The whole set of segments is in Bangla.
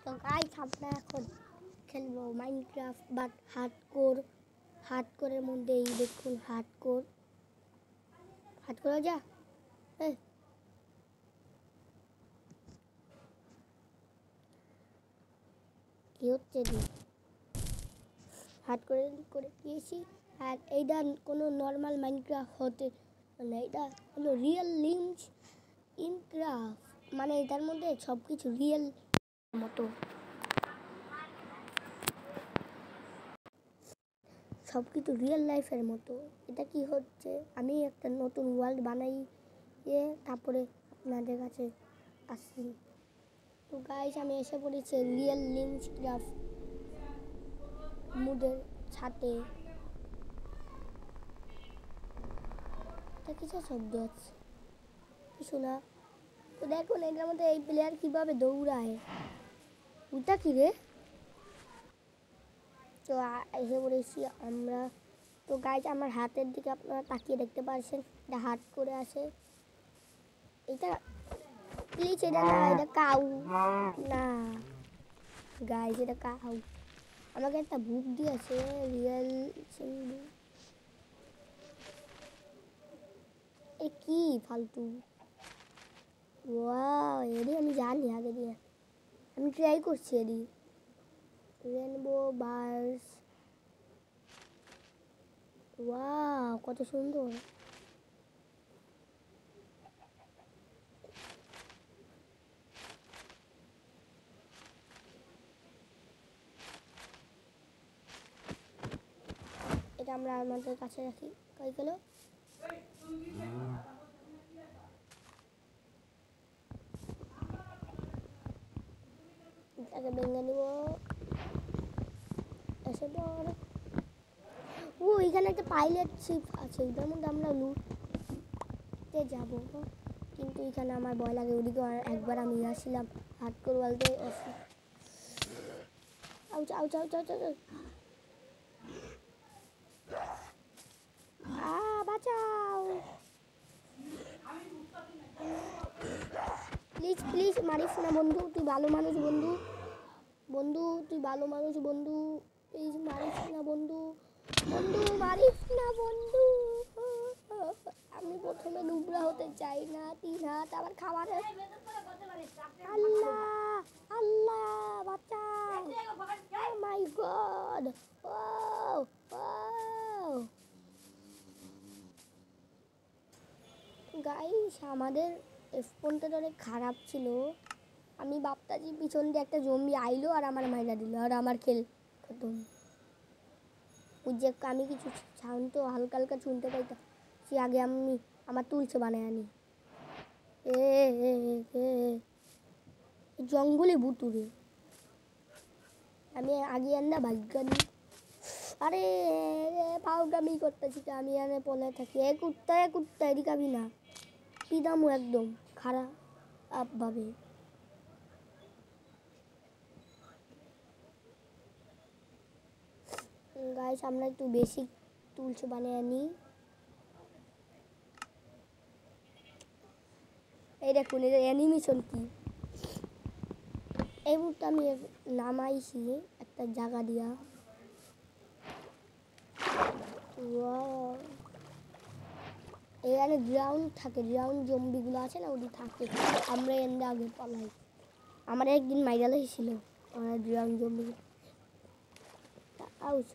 তো গাইস আমরা এখন খেলবো মাইনক্রাফট বাট হার্ডকোরের মধ্যে এই দেখুন হার্ডকোর যা কি হচ্ছে রে হার্ডকোর করে দিয়েছি। আর এইটা কোনো নর্মাল মাইনক্রাফট হতে মানে এটা হলো রিয়েল লিঙ্ক ইনক্রাফট, মানে এটার মধ্যে সব কিছু রিয়েল মতো, সব কিছু রিয়েল লাইফের মতো। এটা কি হচ্ছে, আমি একটা নতুন ওয়ার্ল্ড বানাই তারপরে আপনাদের কাছে আসি। তো গাইস আমি এসে পড়েছি রিয়েল লিঙ্ক ক্রাফট মুডের সাথে। এটা কিছু শব্দ আছে কিছু না। তো দেখুন এটার মধ্যে এই প্লেয়ার কিভাবে দৌড়ায়, ওটা কি রে। তো এসে পড়েছি আমরা। তো গাইজ আমার হাতের দিকে আপনারা তাকিয়ে দেখতে পাচ্ছেন, এটা হাত করে আসে। এটা প্লিজ এটা না, এটা কাউ না গাইজ, এটা কাউ। আমাকে একটা বুক দিয়েছে রিয়েল সিম্বু। এ কি ফালতু, ওয়াও এডি আমি জানি আগে দিয়ে, আমি ট্রাই করছি এডি। রেনবো বার্স, ওয়াও কত সুন্দর। এটা আমরা আমাদের কাছে রাখি। কই গেল, এটাকে ভেঙে নিব। এসে পর ও এখানে একটা পাইলট শিপ আছে, ওটার মধ্যে আমরা লুটতে যাব, কিন্তু এখানে আমার ভয় লাগে। ওদিকে একবার আমি আসছিলাম হার্ডকোর ওয়ার্ল্ডে। Ouch ouch ouch ouch ouch, বাঁচাও প্লিজ প্লিজ, মারিস না বন্ধু, তুই ভালো মানুষ বন্ধু, বন্ধু তুই ভালো মানুষ বন্ধু, প্লিজ মারিস না বন্ধু, বন্ধু মারিস না বন্ধু। আমি প্রথমে নুবরা হতে চাই না, 3 হাত আবার খাবার। আল্লাহ আল্লাহ বাঁচাও, ও মাই গড। ও গাইস আমাদের ফোনটা অনেক খারাপ ছিল। আমি ভাবতাছি পিছন দিয়ে একটা জম্বি আইলো আর আমার মাইরা দিল আর আমার খেল খতম। ওই যে আমি কিছু সাউন্ড তো হালকা হালকা শুনতে পাইতাম, সে আগে আমি আমার তুলছে বানায় আনি। জঙ্গলে ভুতুরে আমি আগে আন্না ভাগ্যানি। আরে পাউডামি করতেছি আমি আনে পলে থাকি। এ কুত্তা এদিকে আমি না পিদামু একদম খারাপ ভাবে। গাইস আমরা একটু বেশি টুলস বানিয়ে আনি। এই দেখুন এর অ্যানিমেশন কি, এই মুহূর্তে আমি নামাইছি একটা জায়গা দিয়া। এখানে গ্রাউন্ড থাকে, গ্রাউন্ড জম্বিগুলো আছে না ওটি থাকে, আমরা এনে আগে পালাই। আমার একদিন মাইরাল হয়েছিল আমার গ্রাউন্ড জম্বি। আউস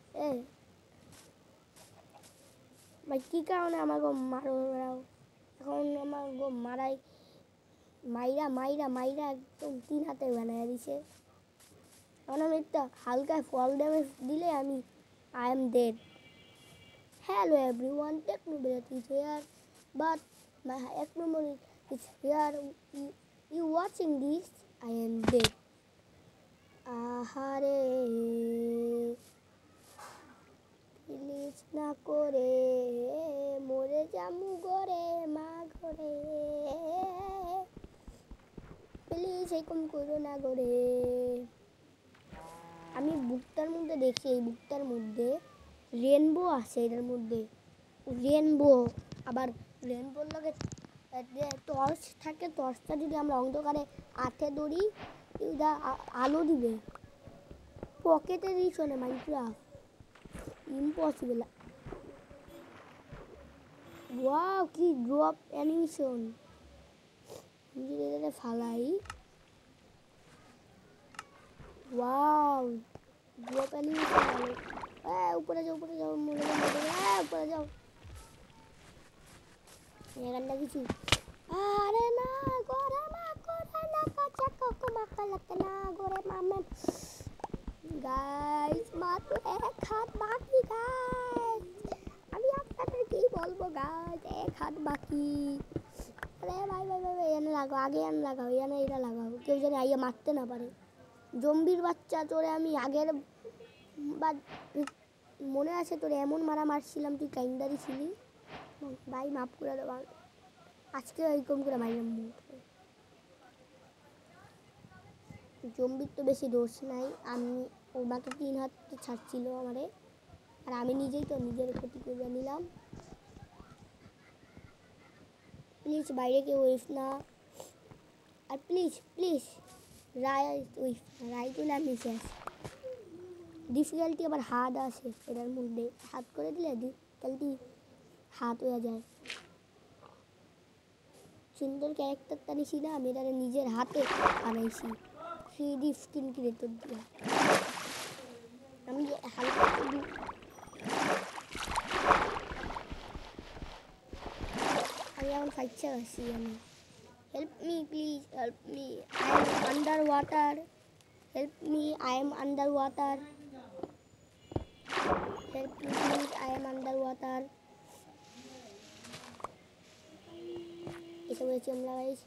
ভাই কী কারণে আমার গো মারো, এখন আমার গো মাইরা একদম 3 হাতে বানায় দিছে। এখন আমি একটা হালকা ফল ড্যামেজ দিলে আমি I am dead. Hello everyone, Technoblade is here but my techno memory is here, you watching this, I am dead. আহারে প্লিজ না করে মরে যামু ঘরে মা ঘরে, প্লিজ এরকম করো না ঘরে। আমি বুকটার মধ্যে দেখছি, এই বুকটার মধ্যে রেনবো আছে, এটার মধ্যে রেনবো, আবার রেনবোর লগে টর্চ থাকে, টর্চটা যদি আমরা অন্ধকারে হাতে ধরি এটা আলো দিবে। পকেটে রিসনে মাইনক্রাফট ইম্পসিবল। ওয়াও কি ড্রপ অ্যানিমেশন। আমি যদি এটা ফালাই, ওয়াও ড্রপ অ্যানিমেশন ভালো। উপরে যাও উপরে যাও, মরে যাও উপরে যাও। এখানটা কিছু, আরে না গোরে মা করে না কাঁচা কোকো মাকা লাগতে না গোরে মামে। গাইস মাত্র এক হাত বাকি গাইস, আমি আপনাদের কি বলবো গাইস, এক হাত বাকি। আরে ভাই ভাই ভাই ভাই এনে লাগাও, আগে এনে লাগাও, এনে এটা লাগাও, কেউ যেন আইয়া মারতে না পারে। জম্বির বাচ্চা তোরে আমি আগের বা মনে আছে তোরে এমন মারা মারছিলাম, তুই কাইন্দারি ছিলি ভাই, মাফ করে দেবো। আজকে এরকম করে মারলাম। জম্বির তো বেশি দোষ নাই, আমি ও মাত্র 3 হাত ছাড়ছিল আমারে, আর আমি নিজেই তো নিজের ক্ষতি করে নিলাম। প্লিজ বাইরে কেউ উইফ না, আর প্লিজ প্লিজ রায় তুলে আমি শেষ। ডিফিকাল্টি আবার হাত আসে এটার মধ্যে, হাত করে দিলে ডিফিকাল্টি হাত হয়ে যায়। সুন্দর ক্যারেক্টারটা নিছি না আমি, এটারে নিজের হাতে বানাইছি 3D স্ক্রিন ক্রিয়েটর দিয়ে। আমি হালকা আমি এখন ফাইচ্ছা আছি আমি। Help me please, help me, I am under water, help me, I am under water, help me please, I am under water. এসব হয়েছে আমরা গাইস,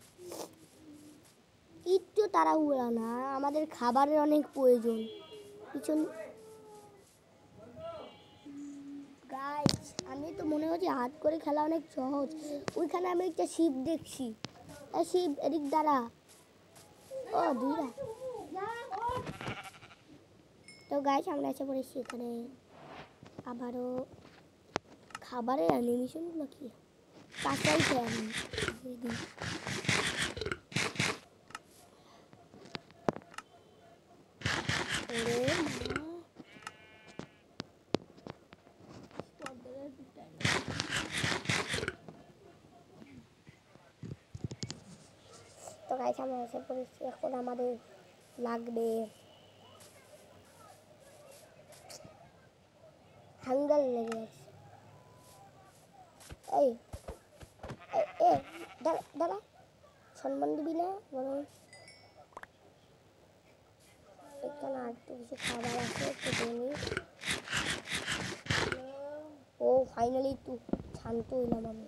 একটু তাড়াহুড়া না, আমাদের খাবারের অনেক প্রয়োজন। পিছন গাইস আমি তো মনে হচ্ছে হাত করে খেলা অনেক সহজ। ওইখানে আমি একটা শিপ দেখছি, শিপ এদিক দ্বারা, ও দুইটা। তো গাইস আমরা এসে পড়েছি এখানে। আবারও খাবারের অ্যানিমেশনগুলো কি কাঁচাই খেয়ে তো গাইস আমরা এসে পড়েছি। এখন আমাদের লাগবে হাঙ্গার লেগে আছে। এই দাঁড়া সম্মান দিবি না বরং এখানে আর তো কিছু খাবার আছে একটু নি। ও ফাইনালি একটু শান্ত হইলাম আমি।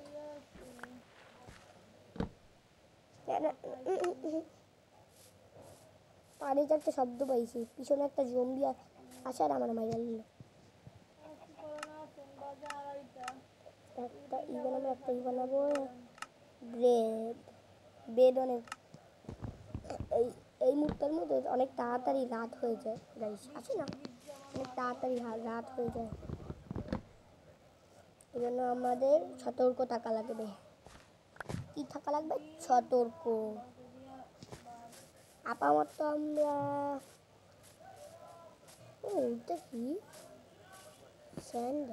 পানিতে একটা শব্দ পাইছি, পিছনে একটা জম্বি আসে আর আমার মাইরা নিল। একটা বানাবো ব্রেড অনেক এই মুহূর্তের মধ্যে অনেক তাড়াতাড়ি রাত হয়ে যায় গাইস, আছে না অনেক তাড়াতাড়ি রাত হয়ে যায়। এই জন্য আমাদের সতর্ক থাকা লাগবে। কি থাকা লাগবে? সতর্ক। আপাতত আমরা এটা কি স্যান্ড,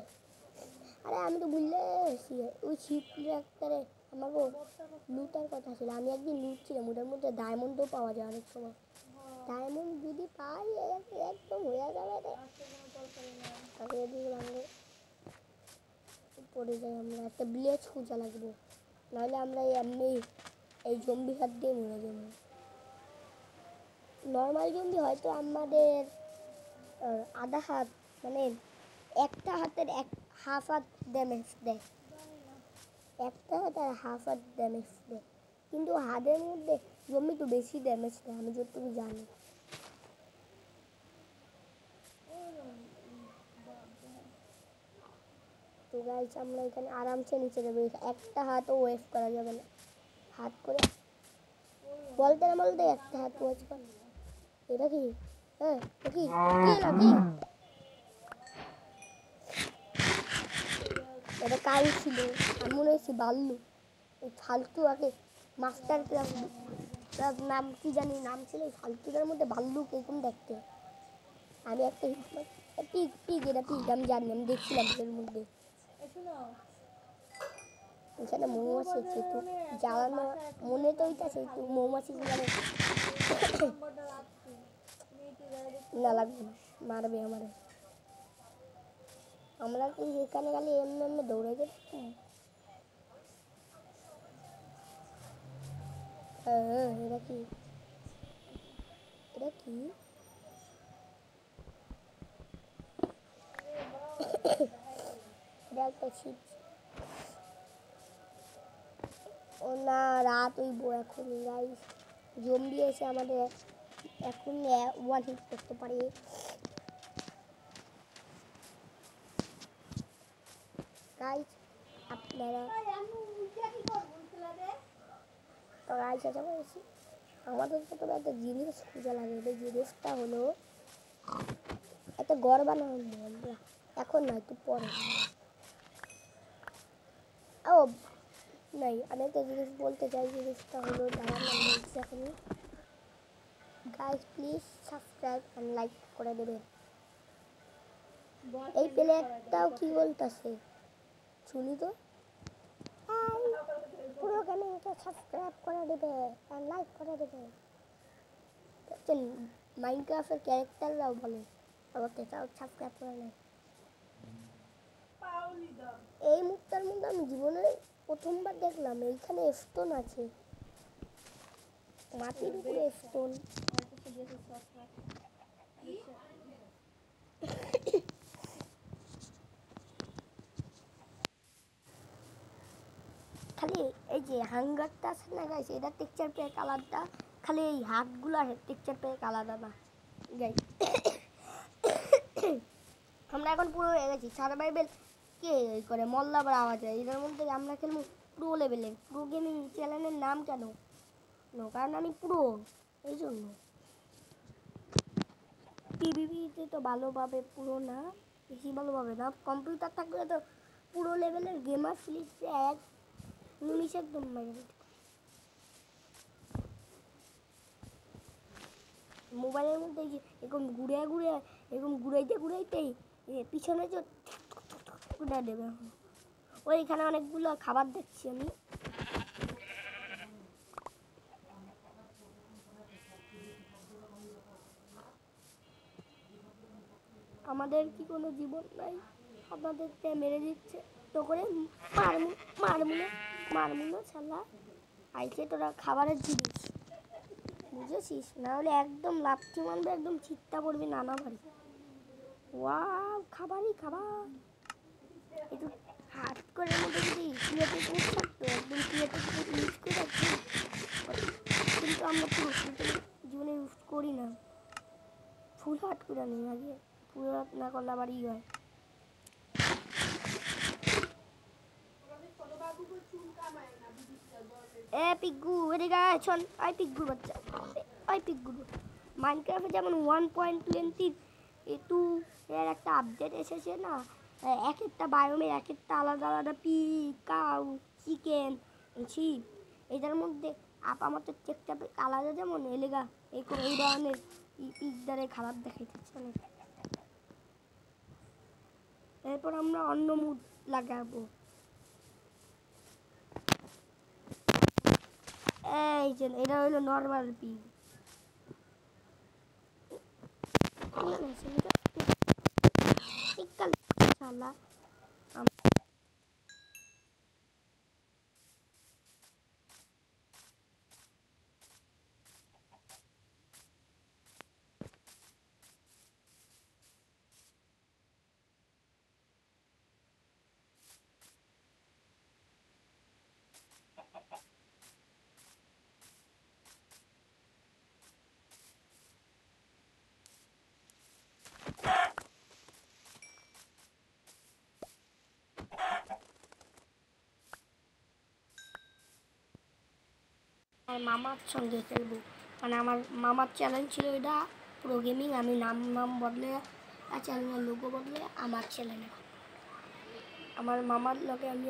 আরে আমি তো ভুলে এসেছি ওই শিপগুলো একটারে আমাকে লুটার কথা ছিল। আমি একদিন লুটছিলাম, ওটার মধ্যে ডায়মন্ডও পাওয়া যায় অনেক সময়। ডায়মন্ড যদি পাই একদম হয়ে যাবে রে। তাকে এদিকে বাংলা পড়ে যাই, আমরা একটা ব্লেজ খোঁজা লাগবে, নাহলে আমরা এমনি এই জম্বি হাত দিয়ে মরে যাবো। নর্মাল জম্বি হয়তো আমাদের আধা হাত মানে একটা হাতের হাফ হাত ড্যামেজ দেয়, একটা হাতের হাফ হাত ড্যামেজ দেয়, কিন্তু হাতের মধ্যে জম্বি তো বেশি ড্যামেজ দেয় আমি যতটুকু জানি। তো গাইস আমরা এখানে আরামসে নিচে যাবো, একটা হাতও ওয়েস্ট করা যাবে না। হাত করে বলতে না বলতে একটা হাত ওয়েস্ট কর। এটা কি কি এটা কাল ছিল, আমি মনে হচ্ছে বাল্লু। এই ফালতু আগে মাস্টার ক্লাস নাম কি জানি নাম ছিল, এই ফালতুদের মধ্যে ভাল্লুক এরকম দেখতে। আমি একটা পিক পিক এটা পিক আমি জানি, আমি দেখছিলাম এর মধ্যে এখানে মৌমাছি আছে, একটু জ্বালানো মনে তো ওইটাছে একটু মৌমাছি জ্বালানো না লাগবে না, মারবে আমার। আমরা কি এখানে খালি এমনি এমনি দৌড়ে যেতে, এটা কি এটা কি এটা একটা ছিপ। ও না, রাত হইব এখন গাইস, জম্বি এসে আমাদের এখন ওয়ান হিট করতে পারে। গাইস আপনারা তো গাইস এটা বলছি, আমাদের তো একটা জিনিস খুঁজে লাগে, এই জিনিসটা হলো একটা ঘর বানানো আমরা, এখন না একটু পরে। ও নাই, আমি একটা জিনিস বলতে চাই, জিনিসটা হলো দাঁড়ানো বলছি এখন। Guys please subscribe and like করে দেবেন। এই প্লেয়ারটাও কি বলতেছে শুনি তো, পুরো গেমিংকে সাবস্ক্রাইব করে দেবে এন্ড লাইক করে দেবে। মাইনক্রাফটের ক্যারেক্টাররাও বলে আমাকে সাবস্ক্রাইব করে নেয়। এই মুখটার মধ্যে আমি জীবনে প্রথমবার দেখলাম এইখানে স্টোন আছে, মাটির উপরে স্টোন। খালি এই যে হাঙ্গারটা আছে না গাইস, এটা টেক্সচার প্যাক আলাদা, খালি এই হাতগুলার টেক্সচার প্যাক আলাদা না গাইস। আমরা এখন পুরো হয়ে গেছি সার্ভাইভাল, কে করে মল্লাবার আওয়াজ হয় এটার মধ্যে। আমরা খেলবো প্রো লেভেলের, প্রো গেমিং চ্যানেলের নাম কেন, কারণ আমি পুরো, এই জন্য। টিভিতে তো ভালোভাবে পুরো না, বেশি ভালোভাবে না, কম্পিউটার থাকলে তো পুরো লেভেলের গেমার ফিলিপসে এক নিমিষে একদম মেরে। মোবাইলের মধ্যে এরকম ঘুরে ঘুরে এরকম ঘুরাইতে ঘুরাইতেই পিছনে যে উঠে দেবে। ওইখানে অনেকগুলো খাবার দেখছি আমি। আমাদের কি কোনো জীবন নাই, আমাদেরকে মেরে দিচ্ছে তো করে মারমুনো ছালা আইছে তোরা খাবারের জিনিস, বুঝেছিস? না হলে একদম লাফটি মারবে, একদম চিত্তা পড়বি নানা বাড়ি। ওয়াও খাবারই খাবার, একটু হাত করে মধ্যে যদি ক্রিয়েটিভ মুড থাকতো, একদম ক্রিয়েটিভ মুড ইউজ করে রাখছি, কিন্তু আমরা পুরো জীবনে ইউজ করি না, ফুল হাট করে নিই আগে, পুরো হাট না করলে আবার ই হয়। এ পিগ্গু এদিকে শোন, আই পিগ্গুর বাচ্চা, আই পিগ্গুর। মাইনক্রাফটে যেমন 1.22 এর একটা আপডেট এসেছে না, এক একটা বায়োমের এক একটা আলাদা আলাদা পিগ, কাউ, চিকেন, শিপ, এটার মধ্যে আপামত চেকটা আলাদা, যেমন এলেগা এই ধরনের পিগ দ্বারে খারাপ দেখাইতেছে অনেক। এরপর আমরা অন্য মুড লাগাবো, এই যে এটা হলো নর্মাল পিগ। শালা আমার মামার সঙ্গে খেলবো, মানে আমার মামার চ্যানেল ছিল এটা প্রো গেমিং, আমি নাম বদলে আর চ্যানেলের লোগো বদলে আমার চ্যানেলে আমার মামার লগে আমি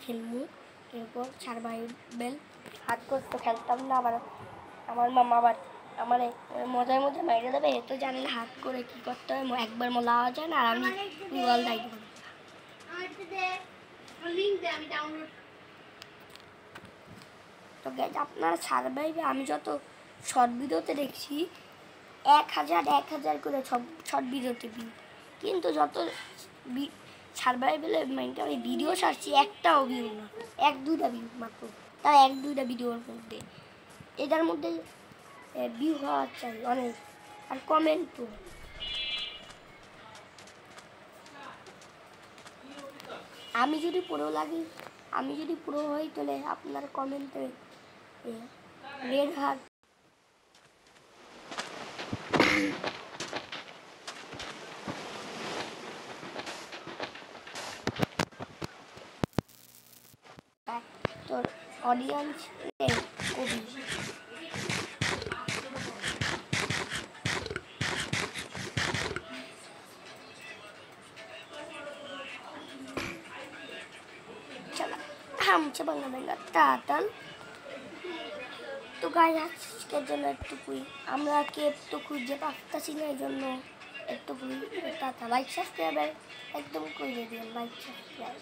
খেলবো, এরপর সার্ভাইভেল হার্ডকোর তো খেলতাম না, আবার আমার মামা আবার আমার মজার মধ্যে মাইরে দেবে, এ তো জানেন হাত করে কী করতে হয়, একবার মোলা যায় না, আর আমি গুগল দায়িত্ব করি। তো গাইজ আপনারা সার্ভাইভে আমি যত শর্ট ভিডিওতে দেখছি 1000 করে সব শর্ট ভিডিওতে ভিউ, কিন্তু যত সার্ভাইভেলে মানে আমি ভিডিও ছাড়ছি একটাও ভিউ না, 1-2টা ভিউ মাত্র, তার 1-2টা ভিডিওর মধ্যে। এটার মধ্যে ভিউ হওয়া চাই অনেক, আর কমেন্টও। আমি যদি পুরো হই তাহলে আপনার কমেন্টে রেড হার্ট তোর অডিয়েন্স কবি। हमसे बनना देगा तातल। তো গাইজ আজকের জন্য একটুকুই, আমরা কেপ তো খুঁজে পাচ্ছি না, এই জন্য একটুকুই টাটা। লাইক সাবস্ক্রাইব একদম করে দিন, লাইক সাবস্ক্রাইব।